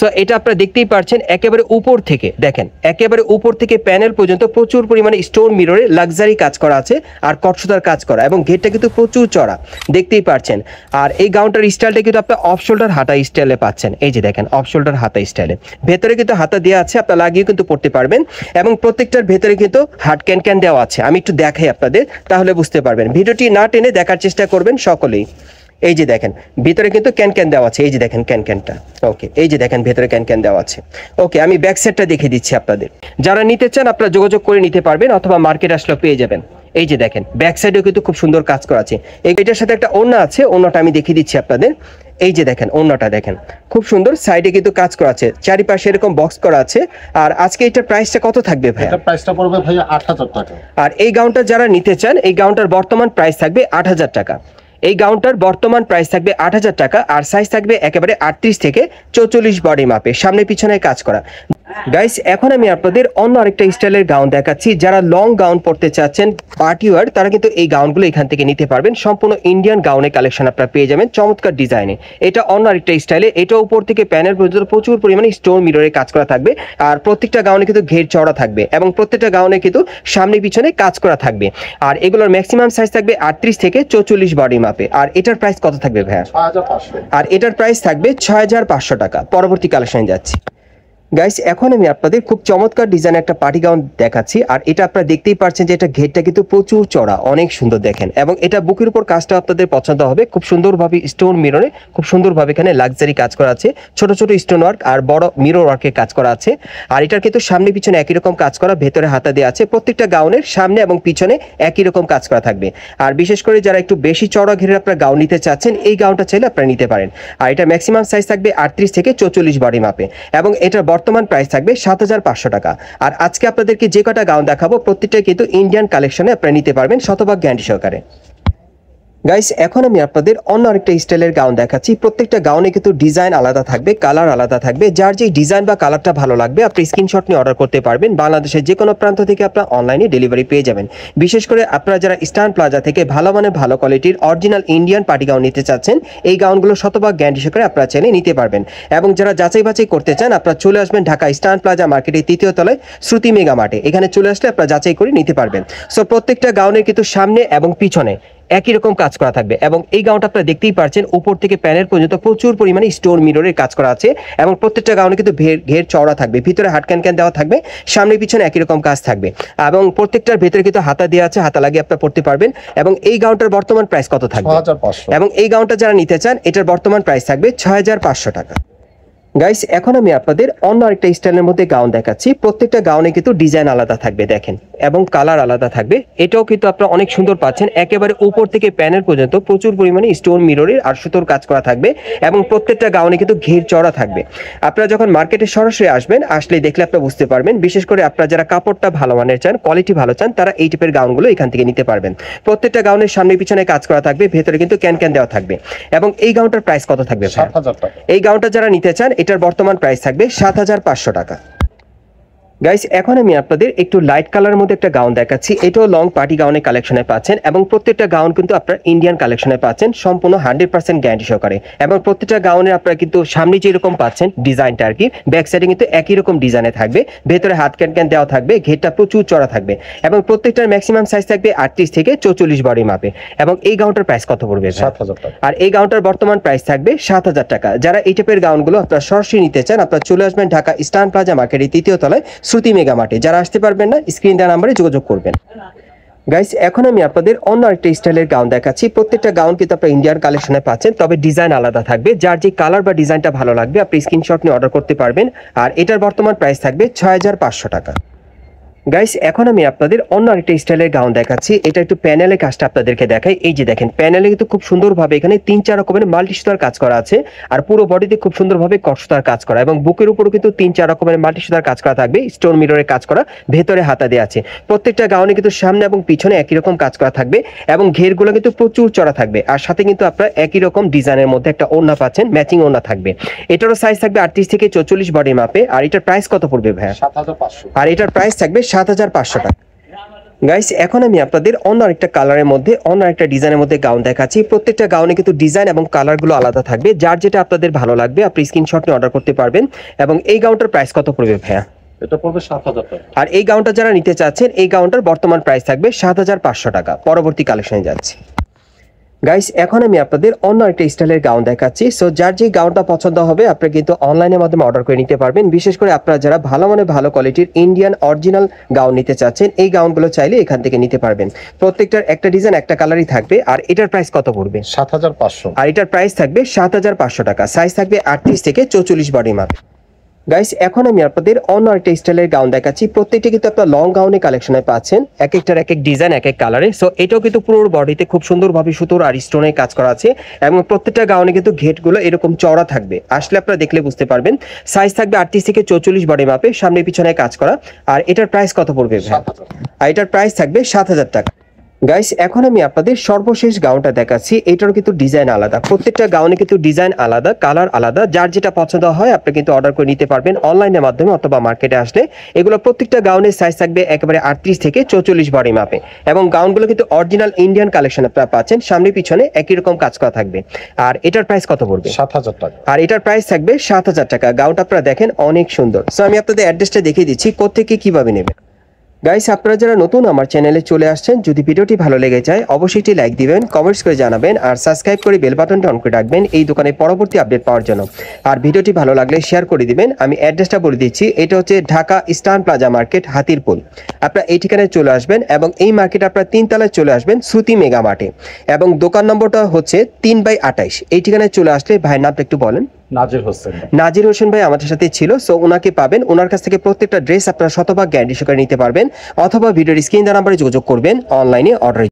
So এটা আপনারা দেখতেই পাচ্ছেন একেবারে উপর থেকে দেখেন, একেবারে উপর থেকে প্যানেল পর্যন্ত প্রচুর পরিমাণে স্টোন মিররে লাক্সারি কাজ করা আছে আর কটসুতার কাজ করা, এবং ঘেরটা কিন্তু প্রচুর চড়া দেখতেই পাচ্ছেন। আর এই গাউনটার স্টাইলটা কিন্তু আপনার অফ শোল্ডার হাতা স্টাইলে পাচ্ছেন। এই যে দেখেন অফ শোল্ডার হাতা স্টাইলে, ভেতরে কিন্তু হাতা দেওয়া আছে, আপনারা লাগিয়ে কিন্তু পড়তে পারবেন, এবং প্রত্যেকটার ভেতরে কিন্তু হাত ক্যান দেওয়া আছে। আমি একটু দেখাই আপনাদের, তাহলে বুঝতে পারবেন। ভিডিওটি না টেনে দেখার চেষ্টা করবেন সকলেই। এই যে দেখেন ভিতরে কিন্তু ক্যান দেওয়া আছে, এই যে দেখেন ক্যানটা। ওকে, এই যে দেখেন ভেতরে ক্যান দেওয়া আছে। ওকে, আমি ব্যাক সাইডটা দেখিয়ে দিচ্ছি আপনাদের। যারা নিতে চান আপনারা যোগাযোগ করে নিতে পারবেন, অথবা মার্কেট আসলেও পেয়ে যাবেন। এই যে দেখেন ব্যাক সাইডেও কিন্তু খুব সুন্দর কাজ করা আছে। এইটার সাথে একটা ওড়না আছে, ওড়নাটা আমি দেখিয়ে দিচ্ছি আপনাদের। এই যে দেখেন ওড়নাটা দেখেন খুব সুন্দর, সাইডে কিন্তু কাজ করা আছে, চারিপাশে এরকম বক্স করা আছে। আর আজকে এটার প্রাইসটা কত থাকবে ভাই? এটা প্রাইসটা পড়বে ভাই 8000 টাকা। আর এই গাউনটা যারা নিতে চান, এই গাউনটার বর্তমান প্রাইস থাকবে 8000 টাকা। এই গাউনটার বর্তমান প্রাইস থাকবে 8000 টাকা, আর সাইজ থাকবে একেবারে 38 থেকে 44 বডি মাপে, সামনে পিছনে কাজ করা। গাইস, এখন আমি আপনাদের অন্য আরেকটা স্টাইলের গাউন দেখাচ্ছি। যারা লং গাউন পড়তে চাচ্ছেন পার্টি ওয়্যার, তারা কিন্তু এই গাউনগুলো এখান থেকে নিতে পারবেন। সম্পূর্ণ ইন্ডিয়ান গাউনের কালেকশন আপনারা পেয়ে যাবেন চমৎকার ডিজাইনে। এটা অন্য আরেকটা স্টাইলে, এটা উপর থেকে প্যানেল পর্যন্ত প্রচুর পরিমাণে স্টোন মিররে কাজ করা থাকবে, আর প্রত্যেকটা গাউনে কিন্তু ঘের চওড়া থাকবে, এবং প্রত্যেকটা গাউনে কিন্তু সামনে পিছনে কাজ করা থাকবে। আর এগুলোর ম্যাক্সিমাম সাইজ থাকবে 38 থেকে 44 বডি মাপে। আর এটার প্রাইস কত থাকবে ভাইয়া? 6500। আর এটার প্রাইস থাকবে 6500 টাকা। পরবর্তী কালেকশনে যাচ্ছি। গাইস, এখন আমি আপনাদের খুব চমৎকার ডিজাইনের একটা পার্টি গাউন দেখাচ্ছি। আর এটা আপনারা দেখতেই পাচ্ছেন যে এটা ঘেরটা কিন্তু প্রচুর চড়া, অনেক সুন্দর দেখেন, এবং এটা বুকের উপর কাজটা আপনাদের পছন্দ হবে। খুব সুন্দরভাবে স্টোন মিররে খুব সুন্দরভাবে এখানে লাক্সারি কাজ করা আছে, ছোট ছোট স্টোন ওয়ার্ক আর বড় মিরর ওয়ার্কের কাজ করা আছে। আর এটার কিন্তু সামনে পিছনে একই রকম কাজ করা, ভেতরে হাতা দেওয়া আছে। প্রত্যেকটা গাউনের সামনে এবং পিছনে একই রকম কাজ করা থাকবে। আর বিশেষ করে যারা একটু বেশি চড়া ঘেরের আপনারা গাউন নিতে চাচ্ছেন, এই গাউনটা চাইলে আপনারা নিতে পারেন। আর এটা ম্যাক্সিমাম সাইজ থাকবে 38 থেকে 44 বডি মাপে, এবং এটার বর্তমান প্রাইস থাকবে 7500 টাকা। আর আজকে আপনাদেরকে যে কটা গাউন দেখাবো প্রত্যেকটাই কিন্তু ইন্ডিয়ান কালেকশনে আপনারা নিতে পারবেন শতভাগ গ্যারান্টি সহকারে। গাইস, এখন আমি আপনাদের অন্য আরেকটা স্টাইলের গাউন দেখাচ্ছি। প্রত্যেকটা গাউনে কিন্তু ডিজাইন আলাদা থাকবে, কালার আলাদা থাকবে। যার যে ডিজাইন বা কালারটা ভালো লাগবে আপনি স্ক্রিনশট নিয়ে অর্ডার করতে পারবেন। বাংলাদেশের যে কোনো প্রান্ত থেকে আপনারা অনলাইনে ডেলিভারি পেয়ে যাবেন। বিশেষ করে আপনারা যারা ইস্টার্ন প্লাজা থেকে ভালো মানে ভালো কোয়ালিটির অরিজিনাল ইন্ডিয়ান পার্টি গাউন নিতে চাচ্ছেন, এই গাউনগুলো শতভাগ গ্যারান্টি সহকারে আপনারা চাইলে নিতে পারবেন। এবং যারা যাচাই বাছাই করতে চান, আপনারা চলে আসবেন ঢাকা ইস্টার্ন প্লাজা মার্কেটের 3য় তলায় শ্রুতি মেগা মার্টে। এখানে চলে আসলে আপনারা যাচাই করে নিতে পারবেন। সো প্রত্যেকটা গাউনের কিন্তু সামনে এবং পিছনে একই রকম কাজ করা থাকবে, এবং এই গাউনটা আপনারা দেখতেই পাচ্ছেন উপর থেকে প্যানেল পর্যন্ত প্রচুর পরিমাণে স্টোন মিররের কাজ করা আছে, এবং প্রত্যেকটা গাউনে কিন্তু ঘের চওড়া থাকবে, ভিতরে হাত ক্যান দেওয়া থাকবে, সামনে পিছনে একই রকম কাজ থাকবে, এবং প্রত্যেকটার ভেতরে কিন্তু হাতা দেওয়া আছে, হাতা লাগিয়ে আপনারা পড়তে পারবেন। এবং এই গাউনটার বর্তমান প্রাইস কত থাকবে? 6500। এবং এই গাউনটা যারা নিতে চান, এটার বর্তমান প্রাইস থাকবে 6500 টাকা। গাইস, এখন আমি আপনাদের অন্য আরেকটা স্টাইলের মধ্যে গাউন দেখাচ্ছি। প্রত্যেকটা গাউনে কিন্তু ডিজাইন আলাদা থাকবে দেখেন, এবং কালার আলাদা থাকবে। এটাও কিন্তু আপনারা অনেক সুন্দর পাচ্ছেন, একেবারে উপর থেকে প্যানেল পর্যন্ত প্রচুর পরিমাণে স্টোন মিররের আর সুতোর কাজ করা থাকবে, এবং প্রত্যেকটা গাউনে কিন্তু ঘের চওড়া থাকবে। আপনারা যখন মার্কেটে সরাসরি আসবেন, আসলে দেখলে আপনারা বুঝতে পারবেন। বিশেষ করে আপনারা যারা কাপড়টা ভালো মানের চান, কোয়ালিটি ভালো চান, তারা এই টাইপের গাউনগুলো এখান থেকে নিতে পারবেন। প্রত্যেকটা গাউনের সামনে পিছনে কাজ করা থাকবে, ভেতরে কিন্তু ক্যান দেওয়া থাকবে। এবং এই গাউনটার প্রাইস কত থাকবে? 7000 টাকা। এই গাউনটা যারা নিতে চান, এটার বর্তমান প্রাইস থাকবে 7500 টাকা। গাইস, এখন আমি আপনাদের একটু লাইট কালারের মধ্যে একটা গাউন দেখাচ্ছি। এটাও লং পার্টি গাউনের কালেকশনে পাচ্ছেন, এবং প্রত্যেকটা গাউন কিন্তু আপনারা ইন্ডিয়ান কালেকশনে পাচ্ছেন সম্পূর্ণ 100% গ্যারান্টি সহকারে। এবং প্রত্যেকটা গাউনের আপনারা কিন্তু সামনে যেরকম পাচ্ছেন ডিজাইনটা আর কি, ব্যাক সাইডে কিন্তু একই রকম ডিজাইনে থাকবে, ভেতরে হাত ক্যান দেওয়া থাকবে, ঘেরটা প্রচুর চড়া থাকবে, এবং প্রত্যেকটার ম্যাক্সিমাম সাইজ থাকবে 38 থেকে 44 বডি মাপে। এবং এই গাউনটার প্রাইস কত পড়বে? 7000 টাকা। আর এই গাউনটার বর্তমান প্রাইস থাকবে 7000 টাকা। যারা এই টাইপের গাউনগুলো আপনারা সরাসরি নিতে চান, আপনারা চলে আসবেন ঢাকা ইস্টার্ন প্লাজা মার্কেটের 3য় তলায় শ্রুতি মেগা মার্টে। যারা আসতে পারবেন না, স্ক্রিন দেওয়া নাম্বারে যোগাযোগ করবেন। গাইস, এখন আমি আপনাদের অন্য আরেকটা স্টাইলের গাউন দেখাচ্ছি। প্রত্যেকটা গাউন কিন্তু আপনারা ইন্ডিয়ান কালেকশনে পাচ্ছেন, তবে ডিজাইন আলাদা থাকবে। যার যে কালার বা ডিজাইনটা ভালো লাগবে আপনি স্ক্রিনশট নিয়ে অর্ডার করতে পারবেন। আর এটার বর্তমান প্রাইস থাকবে 6500 টাকা। গাইস, এখন আমি আপনাদের অন্য আরেকটা স্টাইলের গাউন দেখাচ্ছি। এটা একটু প্যানেলের কাজটা আপনাদেরকে দেখাই। এই যে দেখেন প্যানেলে কিন্তু খুব সুন্দরভাবে এখানে 3-4 রকমের মাল্টি সুতার কাজ করা আছে, আর পুরো বডিতে খুব সুন্দরভাবে কট সুতার কাজ করা, এবং বুকের উপরও কিন্তু 3-4 রকমের মাল্টি সুতার কাজ করা থাকবে, স্টোন মিররের কাজ করা, ভেতরে হাতা দেওয়া আছে। প্রত্যেকটা গাউনে কিন্তু সামনে এবং পিছনে একই রকম কাজ করা থাকবে, এবং ঘেরগুলো কিন্তু প্রচুর চড়া থাকবে। আর সাথে কিন্তু আপনারা একই রকম ডিজাইনের মধ্যে একটা ওড়না পাচ্ছেন, ম্যাচিং ওড়না থাকবে। এটারও সাইজ থাকবে 38 থেকে 44 বডি মাপে। আর এটার প্রাইস কত পড়বে ভাইয়া? 7500। আর এটার প্রাইস থাকবে 7500 টাকা। গাইস এখন আমি আপনাদের অন্য আরেকটা কালারের মধ্যে অন্য একটা ডিজাইনের মধ্যে গাউন দেখাচ্ছি। প্রত্যেকটা গাউনে কিন্তু ডিজাইন এবং কালারগুলো আলাদা থাকবে, যার যেটা আপনাদের ভালো লাগবে আপনি স্ক্রিনশট নিয়ে অর্ডার করতে পারবেন। এবং এই গাউনটার প্রাইস কত পড়বে ভাইয়া? এটা পড়বে 7,000 টাকা। আর এই গাউনটা যারা নিতে চাচ্ছেন এই গাউনটার বর্তমান প্রাইস থাকবে 7,500 টাকা। পরবর্তী কালেকশনে যাচ্ছি। গাইস এখন আমি আপনাদের অন্য একটা স্টাইলের গাউন দেখাচ্ছি। সো যার যে গাউনটা পছন্দ হবে আপনি কিন্তু অনলাইনের মাধ্যমে অর্ডার করে নিতে পারবেন। বিশেষ করে আপনারা যারা ভালো মানে ভালো কোয়ালিটির ইন্ডিয়ান অরিজিনাল গাউন নিতে চাচ্ছেন এই গাউনগুলো চাইলে এখান থেকে নিতে পারবেন। প্রত্যেকটার একটা ডিজাইন একটা কালারই থাকবে। আর এটার প্রাইস কত পড়বে? 7,500। আর এটার প্রাইস থাকবে 7,500 টাকা। সাইজ থাকবে 38 থেকে 44 বডি মাপ। গাইস এখন আমি আপনাদের অন্য একটা স্টাইলের গাউন দেখাচ্ছি। প্রত্যেকটা কিন্তু আপনার লং গাউনে কালেকশনে পাচ্ছেন, এক একটার এক এক ডিজাইন এক এক কালারে। সো এটাও কিন্তু পুরো বডিতে খুব সুন্দরভাবে সুতোর আর স্টোনের কাজ করা আছে এবং প্রত্যেকটা গাউনে কিন্তু ঘেটগুলো এরকম চওড়া থাকবে। আসলে আপনারা দেখলে বুঝতে পারবেন। সাইজ থাকবে 38 থেকে 44 বডি মাপে, সামনে পিছনে কাজ করা। আর এটার প্রাইস কত পড়বে ভাই? 7,000। আর এটার প্রাইস থাকবে 7,000 টাকা। গাইস এখন আমি আপনাদের সর্বশেষ গাউনটা দেখাচ্ছি। এটারও কিন্তু ডিজাইন আলাদা, প্রত্যেকটা গাউনে কিন্তু ডিজাইন আলাদা, কালার আলাদা। যার যেটা পছন্দ হয় আপনি কিন্তু অর্ডার করে নিতে পারবেন অনলাইনের মাধ্যমে অথবা মার্কেটে আসলে। এগুলো প্রত্যেকটা গাউনের সাইজ থাকবে একেবারে 38 থেকে 44 বডি মাপে এবং গাউনগুলো কিন্তু অরিজিনাল ইন্ডিয়ান কালেকশন আপনারা পাচ্ছেন, সামনে পিছনে একই রকম কাজ করা থাকবে। আর এটার প্রাইস কত পড়বে? 7,000 টাকা। আর এটার প্রাইস থাকবে 7,000 টাকা। গাউনটা আপনারা দেখেন অনেক সুন্দর। সো আমি আপনাদের অ্যাড্রেসটা দেখিয়ে দিচ্ছি কোত্থেকে কিভাবে নেবেন। গাইস আপনারা যারা নতুন আমার চ্যানেলে চলে আসছেন, যদি ভিডিওটি ভালো লেগে যায় অবশ্যই একটি লাইক দিবেন, কমেন্টস করে জানাবেন আর সাবস্ক্রাইব করে বেল বাটনটা অন করে রাখবেন এই দোকানের পরবর্তী আপডেট পাওয়ার জন্য। আর ভিডিওটি ভালো লাগলে শেয়ার করে দিবেন। আমি অ্যাড্রেসটা বলে দিচ্ছি, এটা হচ্ছে Dhaka Eastern Plaza Market, Hatirpool. আপনারা এই ঠিকানায় চলে আসবেন এবং এই মার্কেটে আপনারা 3 তলায় চলে আসবেন শ্রুতি মেগা মার্টে এবং দোকান নম্বরটা হচ্ছে 3/28। এই ঠিকানায় চলে আসলে ভাইয়ের নামটা একটু বলেন। নাজির হোসেন। নাজির হোসেন ভাই আমাদের সাথে ছিল। সো ওনাকে পাবেন, ওনার কাছ থেকে প্রত্যেকটা ড্রেস আপনারা শতভাগ গ্যারান্টি সহকারে নিতে পারবেন অথবা ভিডিওর স্ক্রিন নাম্বারে যোগাযোগ করবেন অনলাইনে অর্ডার।